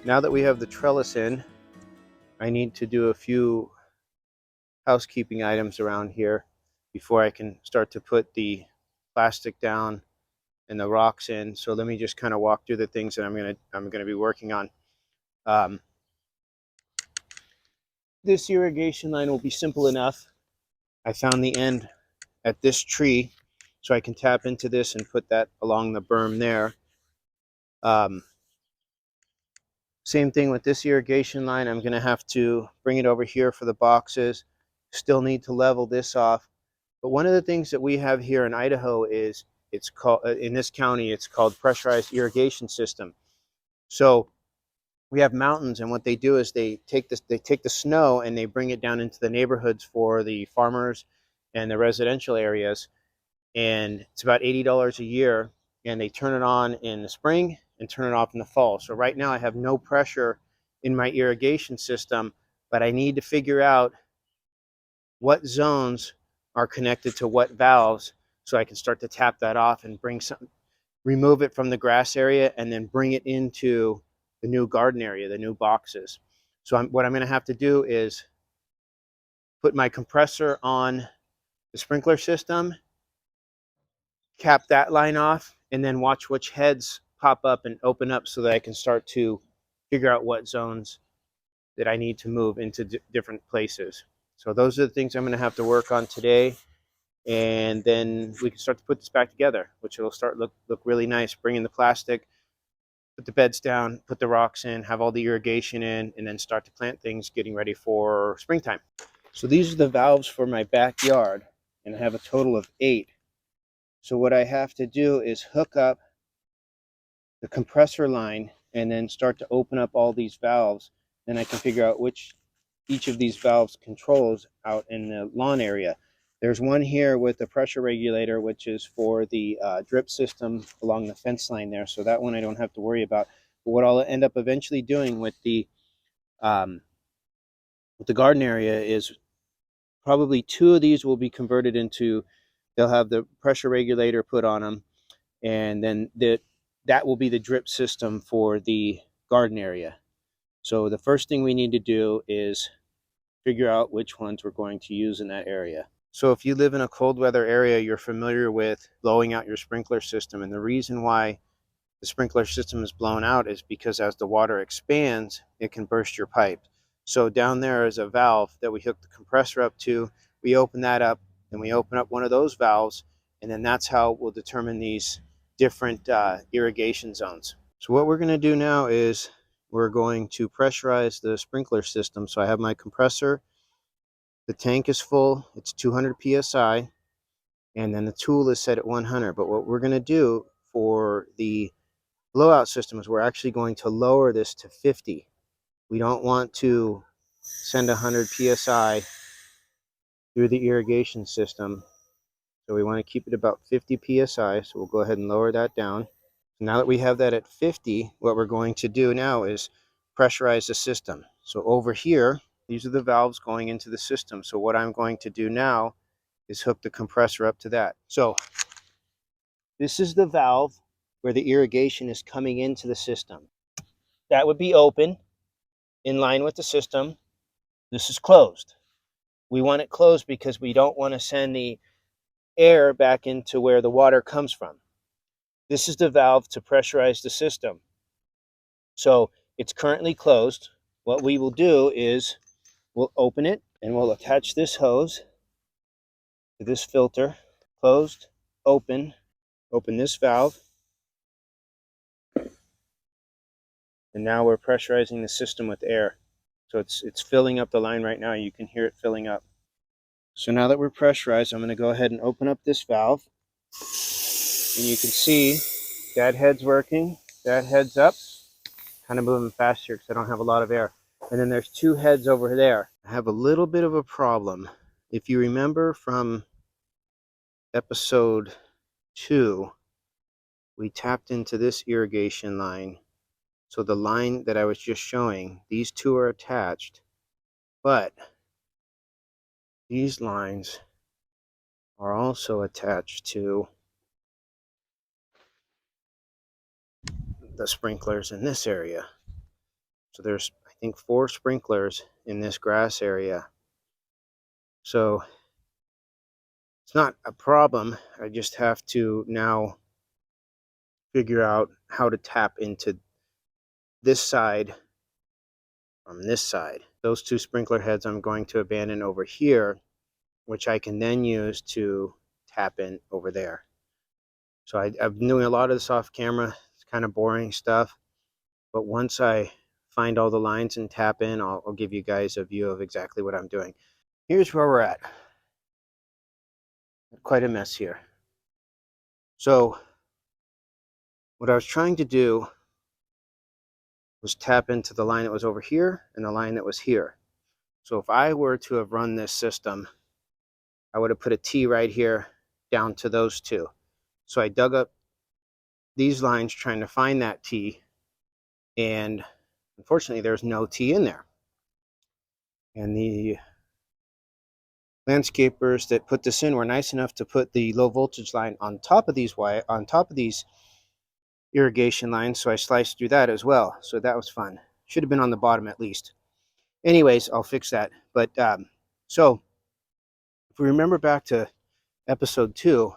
Now that we have the trellis in, I need to do a few housekeeping items around here before I can start to put the plastic down and the rocks in. So let me just kind of walk through the things that I'm gonna be working on. Um, this irrigation line will be simple enough. I found the end at this tree, so I can tap into this and put that along the berm there. Um, Same thing with this irrigation line. I'm going to have to bring it over here for the boxes. Still need to level this off. But one of the things that we have here in Idaho is it's called, in this county, it's called pressurized irrigation system. So we have mountains, and what they do is they take the snow and they bring it down into the neighborhoods for the farmers and the residential areas. And it's about $80 a year, and they turn it on in the spring and turn it off in the fall. So right now I have no pressure in my irrigation system, but I need to figure out what zones are connected to what valves so I can start to tap that off and remove it from the grass area and then bring it into the new garden area, the new boxes. So what I'm going to have to do is put my compressor on the sprinkler system, cap that line off, and then watch which heads pop up and open up so that I can start to figure out what zones that I need to move into different places. So those are the things I'm going to have to work on today, and then we can start to put this back together, which will start look really nice. Bring in the plastic, put the beds down, put the rocks in, have all the irrigation in, and then start to plant things, getting ready for springtime. So these are the valves for my backyard, and I have a total of 8. So what I have to do is hook up the compressor line and then start to open up all these valves. Then I can figure out which each of these valves controls out in the lawn area. There's one here with the pressure regulator, which is for the drip system along the fence line there. So that one I don't have to worry about. But what I'll end up eventually doing with the garden area is probably 2 of these will be converted into, they'll have the pressure regulator put on them, and then that will be the drip system for the garden area. So the first thing we need to do is figure out which ones we're going to use in that area. So if you live in a cold weather area, you're familiar with blowing out your sprinkler system. And the reason why the sprinkler system is blown out is because as the water expands, it can burst your pipe. So down there is a valve that we hook the compressor up to. We open that up, and we open up one of those valves, and then that's how we'll determine these different irrigation zones. So what we're going to do now is we're going to pressurize the sprinkler system. So I have my compressor, the tank is full, it's 200 psi, and then the tool is set at 100. But what we're going to do for the blowout system is we're actually going to lower this to 50. We don't want to send 100 psi through the irrigation system, so we want to keep it about 50 psi. So we'll go ahead and lower that down. Now that we have that at 50, what we're going to do now is pressurize the system. So over here, these are the valves going into the system. So what I'm going to do now is hook the compressor up to that. So this is the valve where the irrigation is coming into the system. That would be open in line with the system. This is closed. We want it closed because we don't want to send the air back into where the water comes from. This is the valve to pressurize the system. So it's currently closed. What we will do is we'll open it and we'll attach this hose to this filter. Closed, open this valve, and now we're pressurizing the system with air. So it's filling up the line right now. You can hear it filling up. So now that we're pressurized, I'm going to go ahead and open up this valve, and you can see that head's working, that head's up. Kind of moving fast here because I don't have a lot of air. And then there's 2 heads over there. I have a little bit of a problem. If you remember from episode 2, we tapped into this irrigation line. So the line that I was just showing, these 2 are attached, but these lines are also attached to the sprinklers in this area. So there's, I think, 4 sprinklers in this grass area. So it's not a problem. I just have to now figure out how to tap into this side from this side. Those 2 sprinkler heads I'm going to abandon over here, which I can then use to tap in over there. So I've been doing a lot of this off camera. It's kind of boring stuff. But once I find all the lines and tap in, I'll give you guys a view of exactly what I'm doing. Here's where we're at. Quite a mess here. So what I was trying to do was tap into the line that was over here and the line that was here. So if I were to have run this system, I would have put a T right here down to those 2. So I dug up these lines trying to find that T, and unfortunately there's no T in there. And the landscapers that put this in were nice enough to put the low voltage line on top of these irrigation lines, so I sliced through that as well. So that was fun. Should have been on the bottom at least. Anyways, I'll fix that. But so if we remember back to episode 2,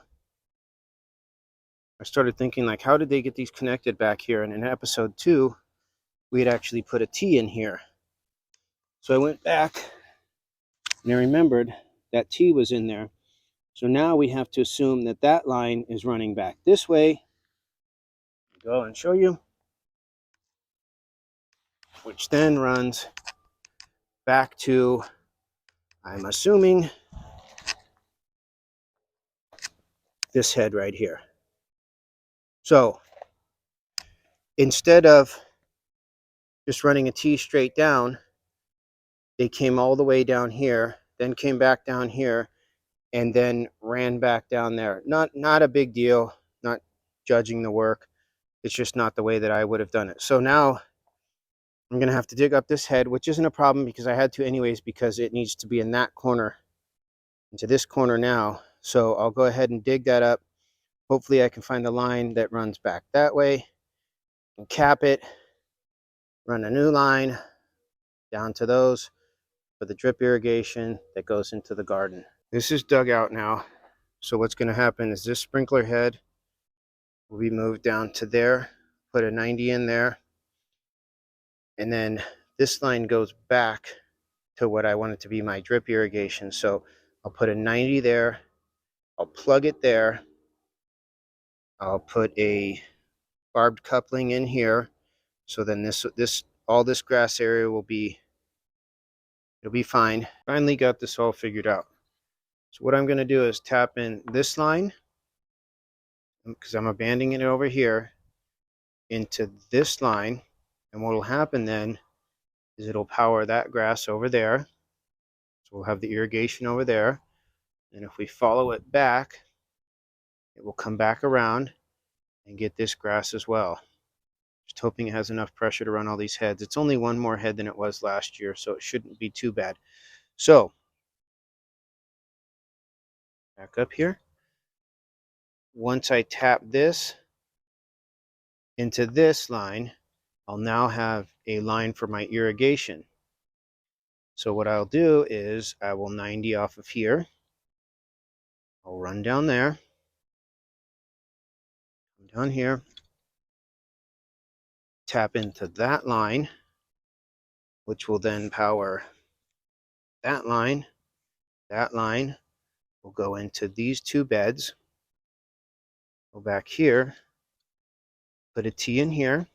I started thinking, like, how did they get these connected back here? And in episode 2, we had actually put a T in here. So I went back and I remembered that T was in there. So now we have to assume that that line is running back this way. Go and show you, which then runs back to, I'm assuming, this head right here. So instead of just running a T straight down, they came all the way down here, then came back down here, and then ran back down there. Not a big deal, not judging the work. It's just not the way that I would have done it. So now I'm going to have to dig up this head, which isn't a problem because I had to anyways, because it needs to be in that corner, into this corner now. So I'll go ahead and dig that up. Hopefully I can find the line that runs back that way and cap it, run a new line down to those for the drip irrigation that goes into the garden. This is dug out now. So what's going to happen is this sprinkler head will be moved down to there, put a 90 in there, and then this line goes back to what I want it to be my drip irrigation. So I'll put a 90 there, I'll plug it there, I'll put a barbed coupling in here, so then all this grass area will be, it'll be fine. Finally got this all figured out. So what I'm going to do is tap in this line, because I'm abandoning it over here, into this line, and what will happen then is it'll power that grass over there. So we'll have the irrigation over there, and if we follow it back, it will come back around and get this grass as well. Just hoping it has enough pressure to run all these heads. It's only one more head than it was last year, so it shouldn't be too bad. So back up here. Once I tap this into this line, I'll now have a line for my irrigation. So what I'll do is I will 90 off of here. I'll run down there, come down here, tap into that line, which will then power that line. That line will go into these 2 beds. Go back here, put a T in here.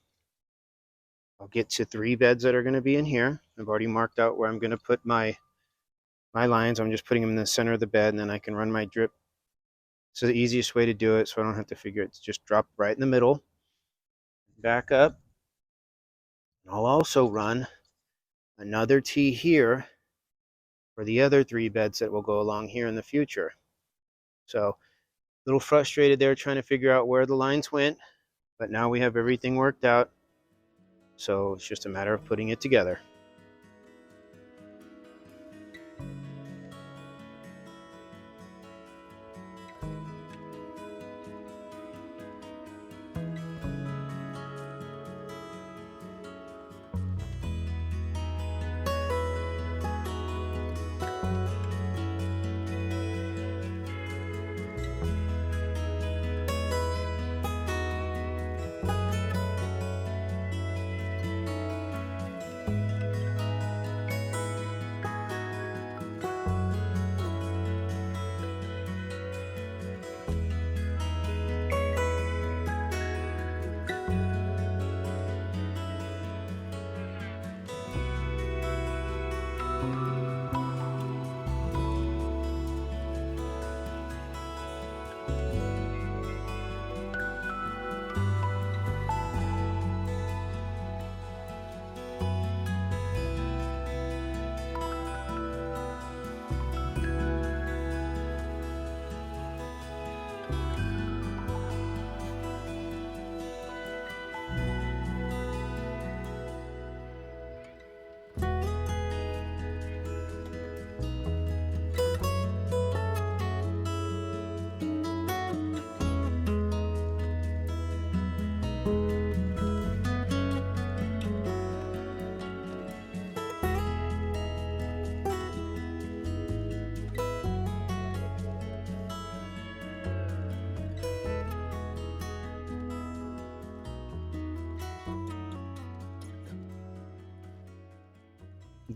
I'll get to 3 beds that are going to be in here. I've already marked out where I'm going to put my lines. I'm just putting them in the center of the bed, and then I can run my drip. It's the easiest way to do it, so I don't have to figure it. Just drop right in the middle, back up. I'll also run another T here for the other 3 beds that will go along here in the future. So a little frustrated there trying to figure out where the lines went, but now we have everything worked out. So it's just a matter of putting it together.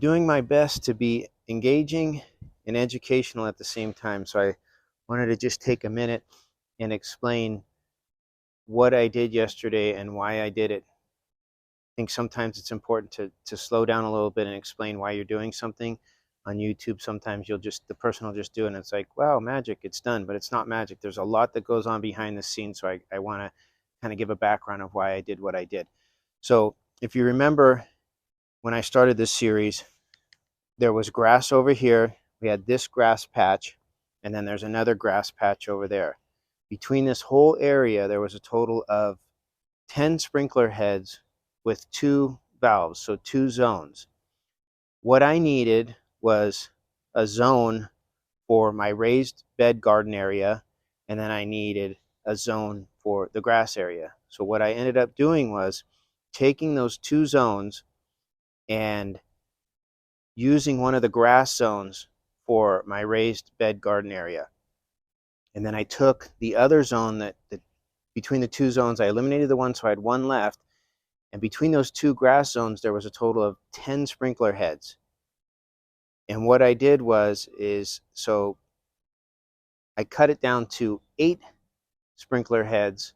doing my best to be engaging and educational at the same time. So I wanted to just take a minute and explain what I did yesterday and why I did it. I think sometimes it's important to slow down a little bit and explain why you're doing something. On YouTube, sometimes the person will just do it and it's like, wow, magic, it's done. But it's not magic. There's a lot that goes on behind the scenes. So I want to kind of give a background of why I did what I did. So if you remember, when I started this series, there was grass over here. We had this grass patch, and then there's another grass patch over there. Between this whole area, there was a total of 10 sprinkler heads with 2 valves, so 2 zones. What I needed was a zone for my raised bed garden area, and then I needed a zone for the grass area. So what I ended up doing was taking those 2 zones and using one of the grass zones for my raised bed garden area. And then I took the other zone that between the 2 zones, I eliminated the one, so I had 1 left. And between those 2 grass zones, there was a total of 10 sprinkler heads. And what I did so I cut it down to 8 sprinkler heads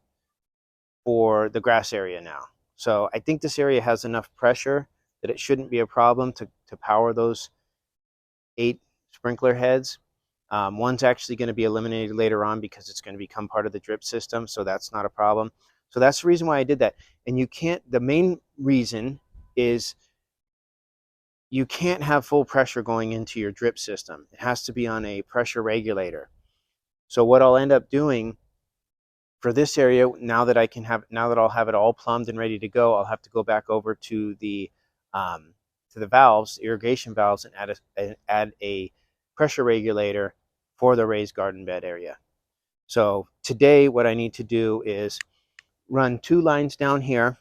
for the grass area now. So I think this area has enough pressure that it shouldn't be a problem to power those 8 sprinkler heads. One's actually going to be eliminated later on because it's going to become part of the drip system, so that's not a problem. So that's the reason why I did that. And the main reason is you can't have full pressure going into your drip system. It has to be on a pressure regulator. So what I'll end up doing for this area, now that I'll have it all plumbed and ready to go, I'll have to go back over to the valves, irrigation valves, and add a pressure regulator for the raised garden bed area. So today what I need to do is run 2 lines down here.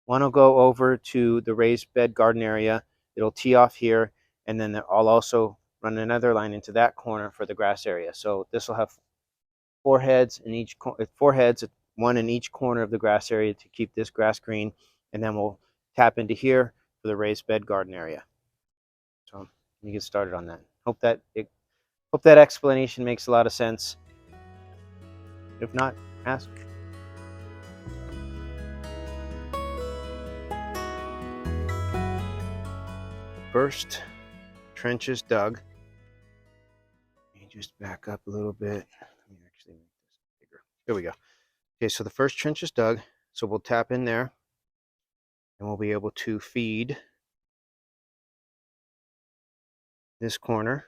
One will go over to the raised bed garden area. It'll tee off here, and then I'll also run another line into that corner for the grass area. So this will have 4 heads in each 4 heads, 1 in each corner of the grass area to keep this grass green, and then we'll tap into here for the raised bed garden area. So let me get started on that. Hope that explanation makes a lot of sense. If not, ask. First trench is dug. Let me just back up a little bit. Let me actually make this bigger. There we go. Okay, so the first trench is dug. So we'll tap in there and we'll be able to feed this corner.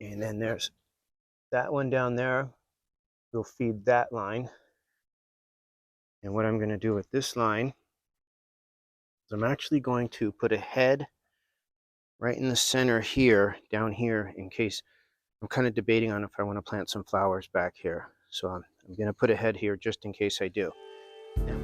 And then there's that one down there. We'll feed that line. And what I'm going to do with this line is I'm actually going to put a head right in the center here, down here, in case I'm kind of debating on if I want to plant some flowers back here. So I'm going to put a head here just in case I do. Yeah.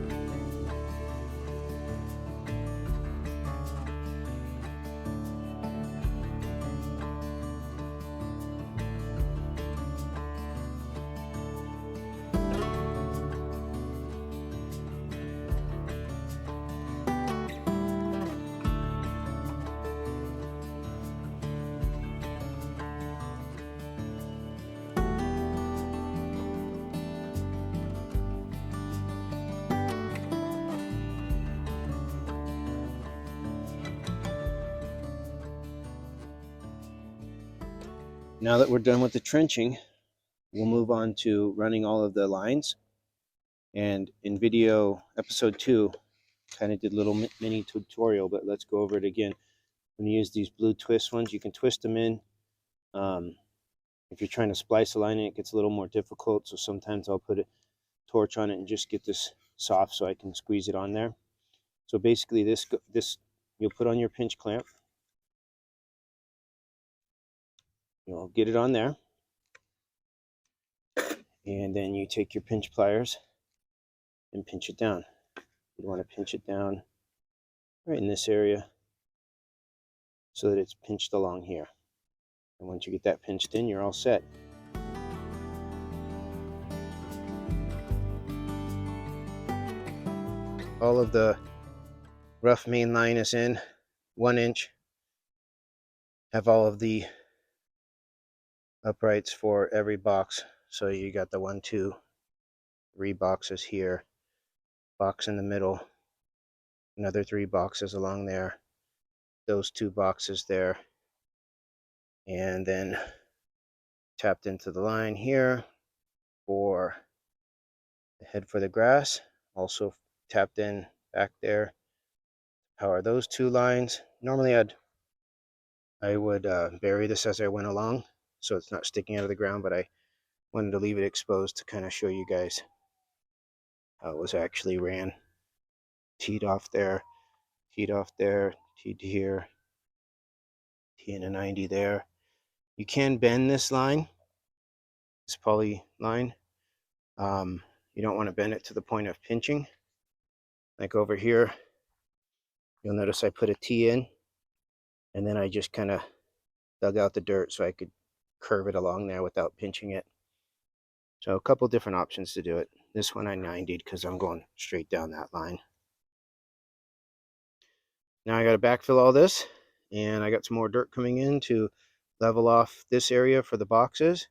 Now that we're done with the trenching, we'll move on to running all of the lines. And in video episode 2, kind of did a little mini tutorial, but let's go over it again. I'm going to use these blue twist ones. You can twist them in. If you're trying to splice a line in, it gets a little more difficult. So sometimes I'll put a torch on it and just get this soft so I can squeeze it on there. So basically this you'll put on your pinch clamp. You'll get it on there. And then you take your pinch pliers and pinch it down. You want to pinch it down right in this area so that it's pinched along here. And once you get that pinched in, you're all set. All of the rough main line is in, 1 inch have all of the uprights for every box. So you got the 1, 2, 3 boxes here, box in the middle, another 3 boxes along there, those 2 boxes there, and then tapped into the line here for the head for the grass. Also tapped in back there, power those 2 lines. Normally I would bury this as I went along so it's not sticking out of the ground, but I wanted to leave it exposed to kind of show you guys how it was actually ran. Teed off there, teed off there, teed here, T in a 90 there. You can bend this line, this poly line. You don't want to bend it to the point of pinching. Like over here, you'll notice I put a T in, and then I just kind of dug out the dirt so I could curve it along there without pinching it. So a couple different options to do it. This one I 90'd because I'm going straight down that line. Now I got to backfill all this, and I got some more dirt coming in to level off this area for the boxes.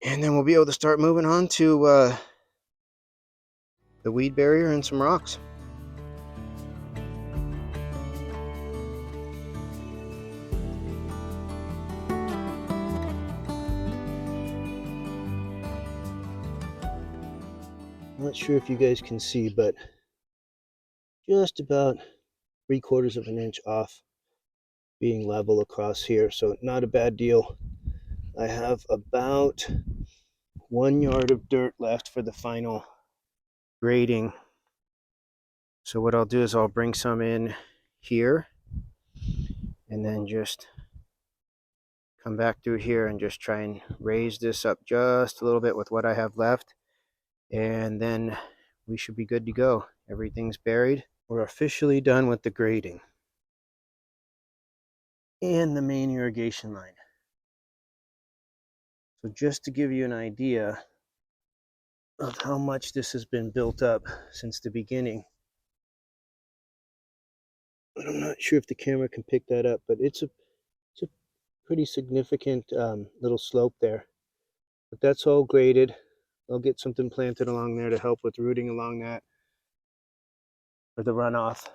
And then we'll be able to start moving on to the weed barrier and some rocks. I'm not sure if you guys can see, but just about 3/4 of an inch off being level across here, so not a bad deal. I have about 1 yard of dirt left for the final grading. So what I'll do is I'll bring some in here and then just come back through here and just try and raise this up just a little bit with what I have left, and then we should be good to go. Everything's buried. We're officially done with the grading and the main irrigation line. So just to give you an idea of how much this has been built up since the beginning, I'm not sure if the camera can pick that up, but it's a pretty significant little slope there. But that's all graded. I'll get something planted along there to help with rooting along that for the runoff.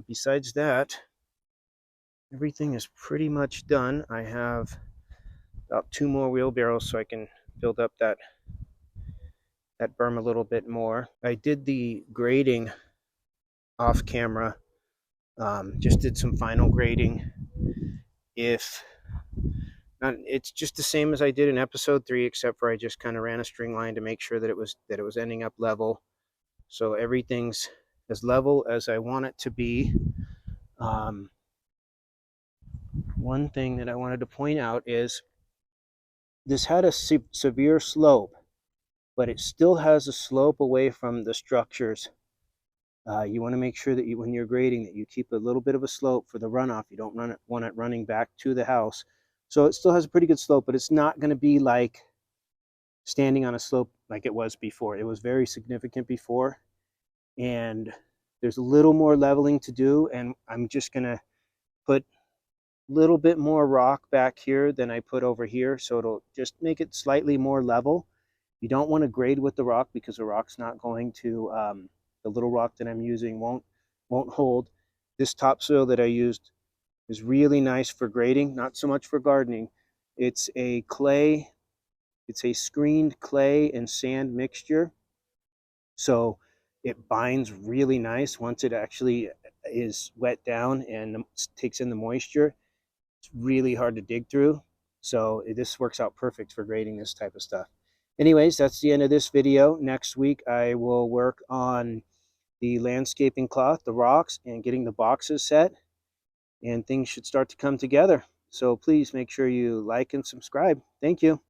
Besides that, everything is pretty much done. I have about 2 more wheelbarrows so I can build up that berm a little bit more. I did the grading off camera, just did some final grading. If not, it's just the same as I did in episode 3, except for I just kind of ran a string line to make sure that it was ending up level. So everything's as level as I want it to be. One thing that I wanted to point out is this had a severe slope, but it still has a slope away from the structures. You want to make sure that when you're grading that you keep a little bit of a slope for the runoff. You don't want it running back to the house. So it still has a pretty good slope, but it's not going to be like standing on a slope like it was before. It was very significant before, and there's a little more leveling to do, and I'm just going to put a little bit more rock back here than I put over here, so it'll just make it slightly more level. You don't want to grade with the rock because the rock's not going to, the little rock that I'm using won't hold. This topsoil that I used is really nice for grading, not so much for gardening. It's a clay, it's a screened clay and sand mixture. So it binds really nice once it actually is wet down and takes in the moisture. It's really hard to dig through. So this works out perfect for grading this type of stuff. Anyways, that's the end of this video. Next week, I will work on the landscaping cloth, the rocks, and getting the boxes set. And things should start to come together. So please make sure you like and subscribe. Thank you.